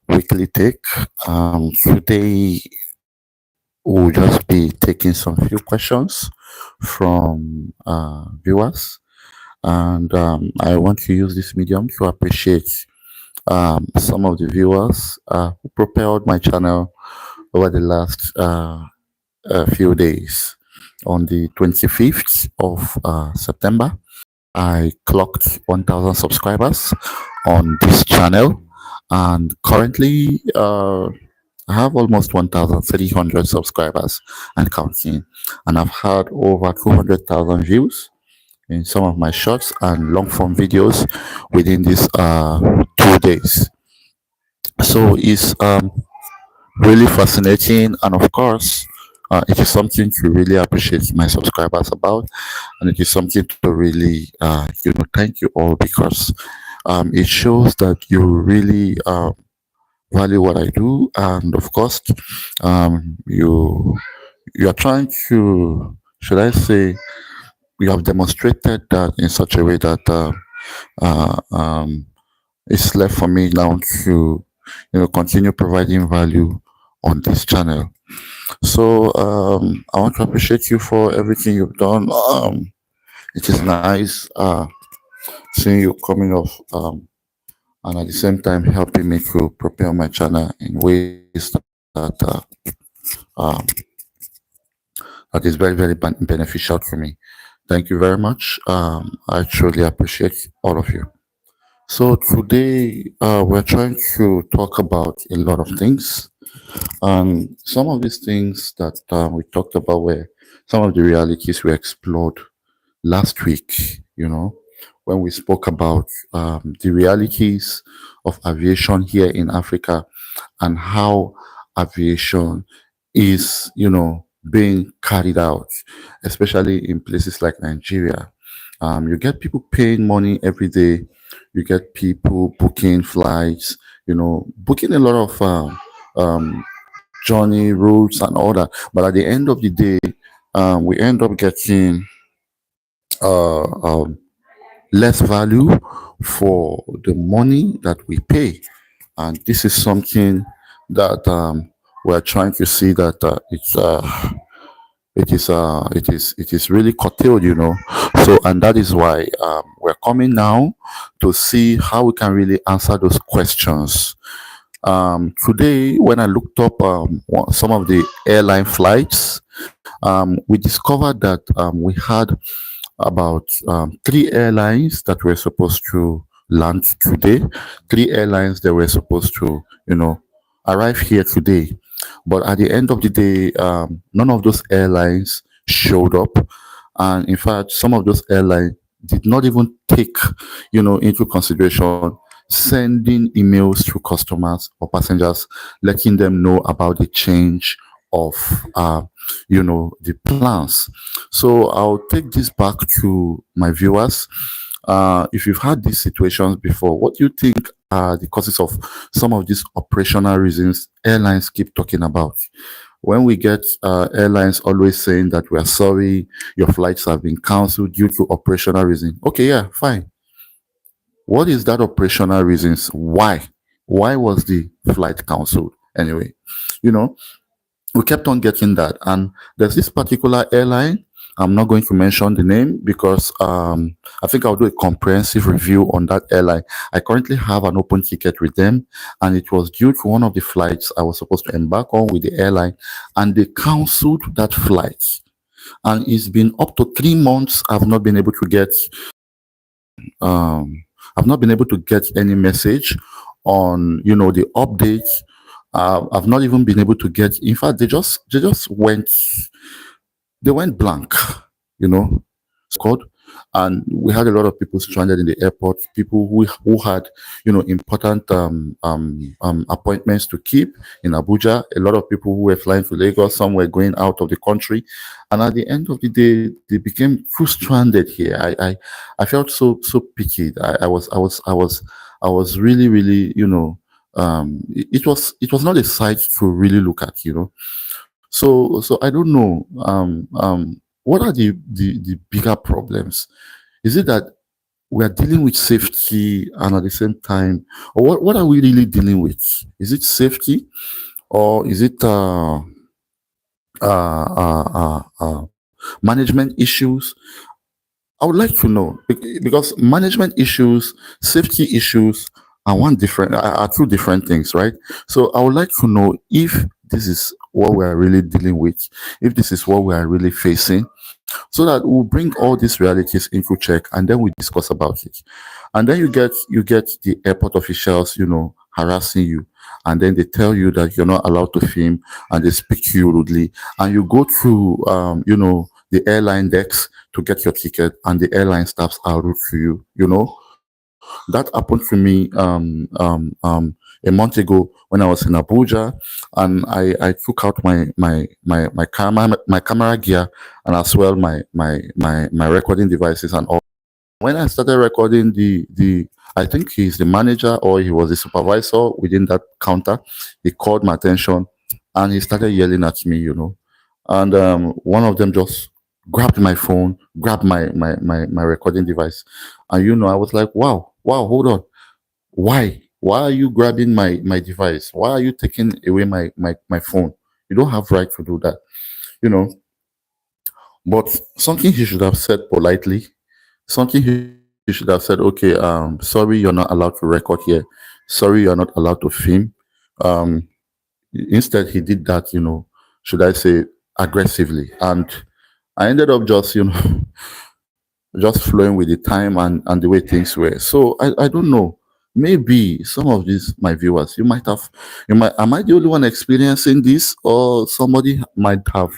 weekly take. Today we'll just be taking some few questions from viewers, and I want to use this medium to appreciate some of the viewers who propelled my channel over the last few days. On the 25th of September, I clocked 1,000 subscribers on this channel, and currently I have almost 1,300 subscribers and counting, and I've had over 200,000 views in some of my shorts and long form videos within these 2 days. So it's really fascinating, and of course, it is something to really appreciate my subscribers about, and it is something to really, thank you all, because it shows that you really value what I do, and of course, you are trying to, should I say, you have demonstrated that in such a way that uh, um, it's left for me now to, continue providing value on this channel. So I want to appreciate you for everything you've done. It is nice seeing you coming off, and at the same time helping me to prepare my channel in ways um, that is very, very beneficial to me. Thank you very much. I truly appreciate all of you. So today we're trying to talk about a lot of things. And some of these things that we talked about were some of the realities we explored last week, when we spoke about the realities of aviation here in Africa, and how aviation is, being carried out, especially in places like Nigeria. You get people paying money every day, you get people booking flights, booking a lot of journey routes and all that. But at the end of the day, we end up getting uh, um, less value for the money that we pay. And this is something that we're trying to see that it is really curtailed, So, and that is why we're coming now to see how we can really answer those questions. Today, when I looked up some of the airline flights, we discovered that we had about three airlines that were supposed to land today, three airlines that were supposed to, arrive here today. But at the end of the day, none of those airlines showed up. And in fact, some of those airlines did not even take, into consideration sending emails to customers or passengers, letting them know about the change of, the plans. So I'll take this back to my viewers. If you've had these situations before, what do you think are the causes of some of these operational reasons airlines keep talking about? When we get airlines always saying that we are sorry, your flights have been cancelled due to operational reasons. Okay, yeah, fine. What is that operational reasons? Why? Why was the flight cancelled? Anyway, you know, we kept on getting that. And there's this particular airline. I'm not going to mention the name because I think I'll do a comprehensive review on that airline. I currently have an open ticket with them, and it was due to one of the flights I was supposed to embark on with the airline, and they cancelled that flight. And it's been up to 3 months. Um, I've not been able to get any message on, the updates. I've not even been able to get. In fact, they just went blank, you know. Called, and we had a lot of people stranded in the airport. People who had, important appointments to keep in Abuja. A lot of people who were flying to Lagos. Some were going out of the country, and at the end of the day, they became too stranded here. I felt so pitied. I was really, it was not a sight to really look at. So I don't know. What are the bigger problems? Is it that we are dealing with safety, and at the same time, or what are we really dealing with? Is it safety, or is it management issues? I would like to know, because management issues, safety issues are two different things, right? So I would like to know if this is what we are really dealing with, if this is what we are really facing, so that we'll bring all these realities into check, and then we discuss about it. And then you get the airport officials, harassing you, and then they tell you that you're not allowed to film, and they speak to you rudely, and you go through the airline decks to get your ticket, and the airline staffs are rude to you. That happened to me a month ago when I was in Abuja, and I took out my camera gear, and as well my recording devices and all. When I started recording, the I think he's the manager or he was the supervisor within that counter. He called my attention, and he started yelling at me. And one of them just grabbed my phone, grabbed my recording device, and I was like, wow, hold on, why are you grabbing my device? Why are you taking away my phone? You don't have right to do that, you know. But something he should have said politely, something he should have said, okay, sorry, you're not allowed to record here. Sorry, you're not allowed to film. Um, Instead, he did that, should I say, aggressively. And I ended up just, just flowing with the time and the way things were. So I don't know. Maybe some of these my viewers, am I the only one experiencing this, or somebody might have,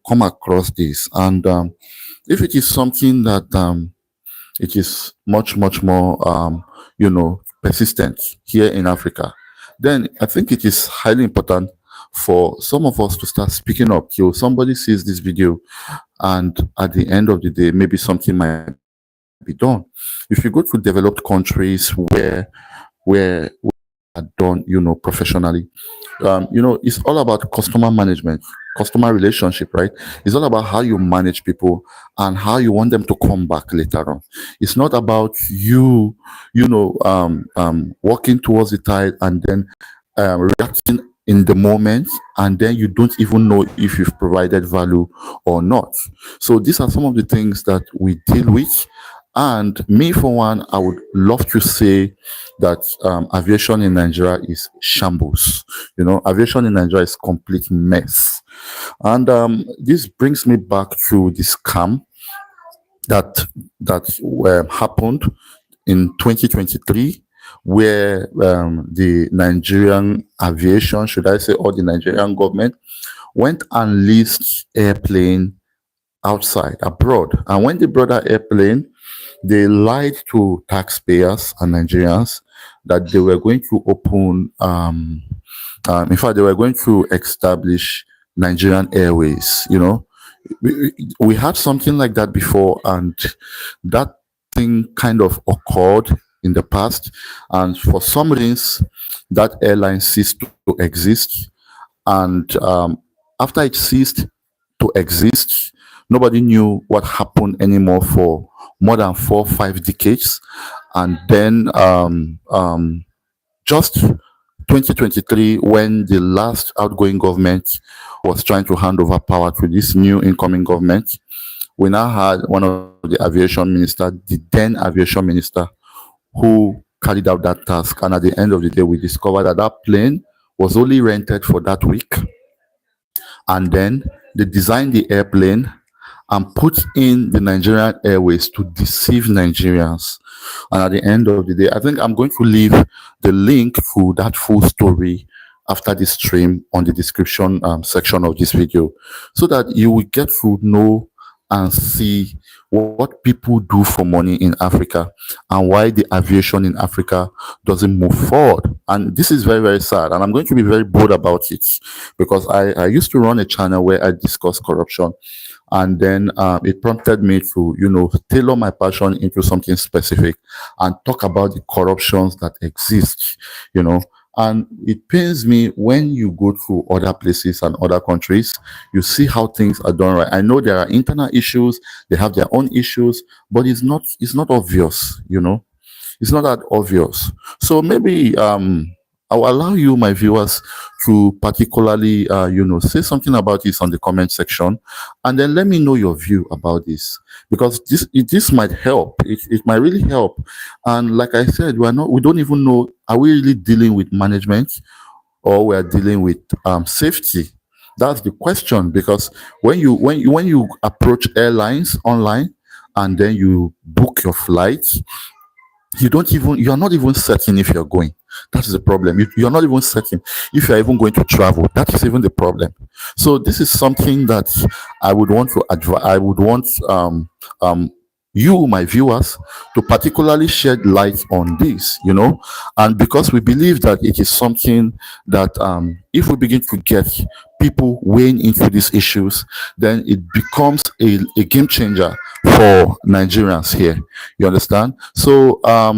come across this? And if it is something that it is much more persistent here in Africa, then I think it is highly important for some of us to start speaking up till somebody sees this video, and at the end of the day, maybe something might be done. If you go to developed countries where are done, professionally, it's all about customer management, customer relationship, right? It's all about how you manage people and how you want them to come back later on. It's not about you, walking towards the tide and then reacting in the moment, and then you don't even know if you've provided value or not. So these are some of the things that we deal with. And me, for one, I would love to say that aviation in Nigeria is shambles. Aviation in Nigeria is complete mess. And this brings me back to the scam that happened in 2023, where the Nigerian aviation, should I say, or the Nigerian government, went and leased airplane outside abroad. And when they brought that airplane, they lied to taxpayers and Nigerians that they were going to open, in fact, they were going to establish Nigerian Airways. We had something like that before, and that thing kind of occurred in the past. And for some reasons, that airline ceased to exist. And after it ceased to exist, nobody knew what happened anymore for more than 4 or 5 decades. And then just 2023, when the last outgoing government was trying to hand over power to this new incoming government, we now had one of the aviation minister, the then aviation minister, who carried out that task. And at the end of the day, we discovered that that plane was only rented for that week. And then they designed the airplane and put in the Nigerian Airways to deceive Nigerians. And at the end of the day, I think I'm going to leave the link to that full story after the stream on the description section of this video, so that you will get to know and see what people do for money in Africa and why the aviation in Africa doesn't move forward. And this is very, very sad. And I'm going to be very bold about it, because I used to run a channel where I discuss corruption. And then it prompted me to, tailor my passion into something specific and talk about the corruptions that exist, And it pains me when you go to other places and other countries, you see how things are done right. I know there are internal issues, they have their own issues, but it's not obvious, it's not that obvious. So maybe I'll allow you, my viewers, to particularly say something about this on the comment section, and then let me know your view about this, because this might help. It might really help. And like I said, we don't even know, are we really dealing with management, or we are dealing with safety? That's the question. Because when you approach airlines online and then you book your flights, you're not even certain if you're going. That is the problem. You're not even certain if you're even going to travel. That is even the problem. So this is something that I would want to advise. I would want um you, my viewers, to particularly shed light on this, and because we believe that it is something that, if we begin to get people weighing into these issues, then it becomes a game changer for Nigerians here. You understand? So I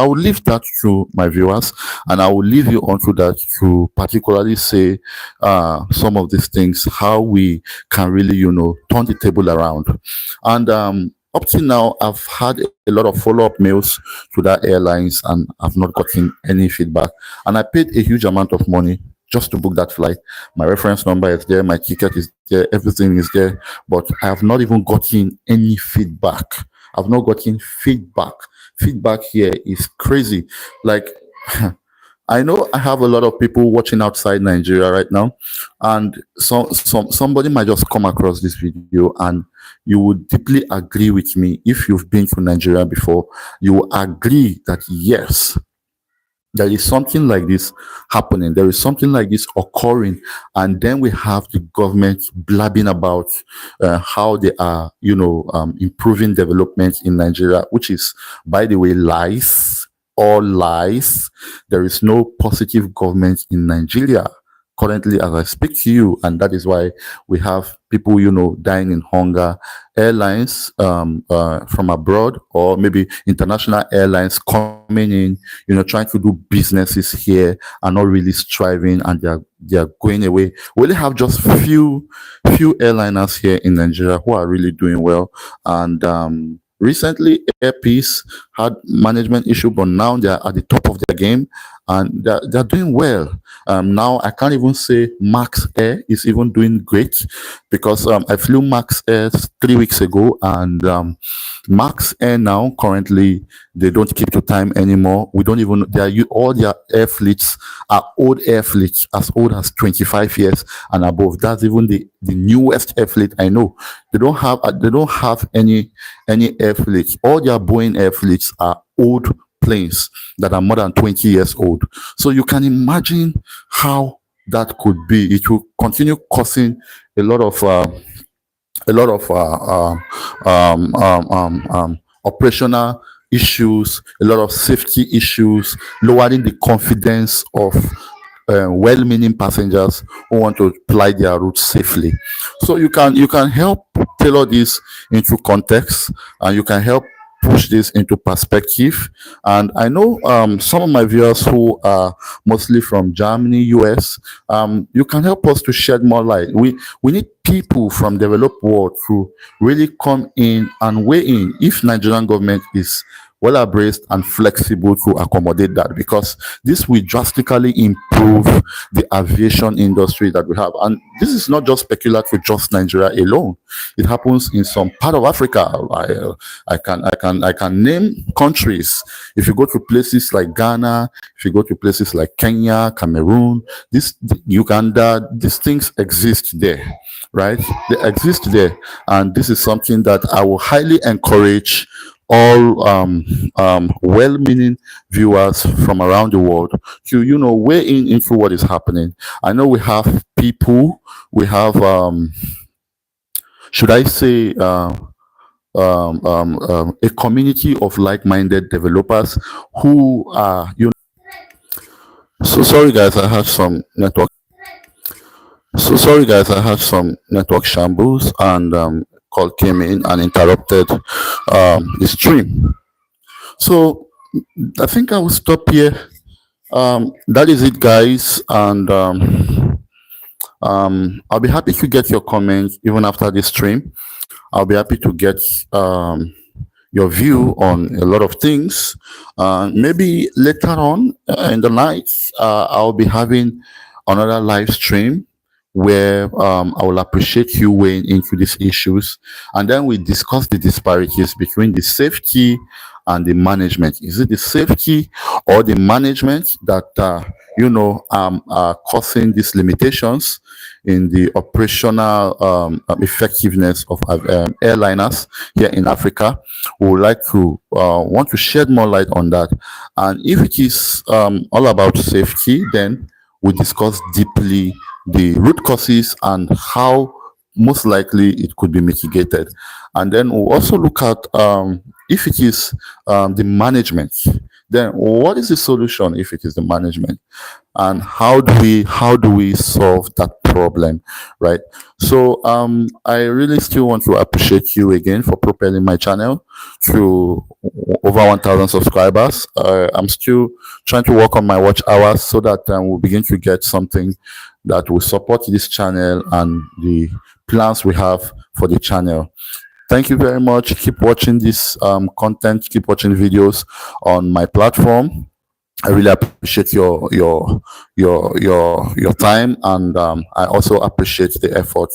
will leave that to my viewers, and I will leave you onto that to particularly say some of these things, how we can really, turn the table around. And up till now, I've had a lot of follow-up mails to that airlines, and I've not gotten any feedback. And I paid a huge amount of money just to book that flight. My reference number is there, my ticket is there, everything is there, but I have not even gotten any feedback. I've not gotten feedback. Feedback here is crazy. Like, I know I have a lot of people watching outside Nigeria right now, and somebody might just come across this video, and you would deeply agree with me. If you've been to Nigeria before, you will agree that yes, there is something like this happening. There is something like this occurring, and then we have the government blabbing about how they are, improving development in Nigeria, which is, by the way, lies. All lies. There is no positive government in Nigeria currently as I speak to you, and that is why we have people, dying in hunger. Airlines from abroad, or maybe international airlines coming in, trying to do businesses here, are not really striving, and they are going away. We only have just few airliners here in Nigeria who are really doing well. And recently, Air Peace had management issue, but now they are at the top of their game, and they're doing well. Now I can't even say Max Air is even doing great, because I flew Max Air 3 weeks ago, and Max Air now currently, they don't keep to time anymore. We don't even, all their air fleets are old air fleets, as old as 25 years and above. That's even the newest air fleet I know. They don't have any air fleets. All their Boeing air fleets are old planes that are more than 20 years old. So you can imagine how that could be. It will continue causing a lot of operational issues, a lot of safety issues, lowering the confidence of well-meaning passengers who want to ply their routes safely. So you can help tailor this into context, and you can help push this into perspective. And I know some of my viewers who are mostly from Germany, US, you can help us to shed more light. We need people from developed world to really come in and weigh in if Nigerian government is well abreast and flexible to accommodate that, because this will drastically improve the aviation industry that we have. And this is not just peculiar to just Nigeria alone. It happens in some part of Africa. I can name countries. If you go to places like Ghana, if you go to places like Kenya, Cameroon, Uganda, these things exist there, right? They exist there, and this is something that I will highly encourage all well-meaning viewers from around the world to weigh in into what is happening. I know we have people, we have should I say a community of like-minded developers who are so sorry guys, I had some network shambles, and call came in and interrupted the stream. So I think I will stop here. That is it, guys, and I'll be happy to get your comments even after this stream. I'll be happy to get your view on a lot of things. Maybe later on in the night, I'll be having another live stream where I will appreciate you weighing into these issues, and then we discuss the disparities between the safety and the management. Is it the safety or the management that are causing these limitations in the operational effectiveness of airliners here in Africa? We would like to want to shed more light on that. And if it is all about safety, then we discuss deeply the root causes and how most likely it could be mitigated. And then we'll also look at if it is the management, then what is the solution if it is the management, and how do we solve that problem, right? So I really still want to appreciate you again for propelling my channel to over 1,000 subscribers. I'm still trying to work on my watch hours so that we'll begin to get something that will support this channel and the plans we have for the channel. Thank you very much. Keep watching this content, keep watching videos on my platform. I really appreciate your time, and I also appreciate the effort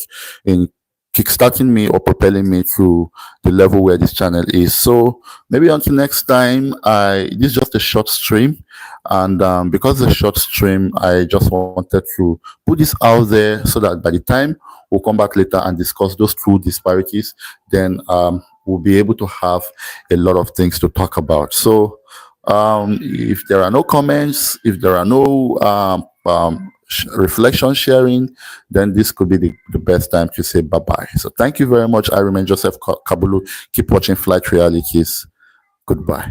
in kickstarting me or propelling me to the level where this channel is. So maybe until next time, this is just a short stream, and because it's a short stream, I just wanted to put this out there so that by the time we'll come back later and discuss those two disparities, then we'll be able to have a lot of things to talk about. So if there are no comments, if there are no reflection sharing, then this could be the best time to say bye-bye. So thank you very much. I remain Joseph Kabulu. Keep watching Flight Realities. Goodbye.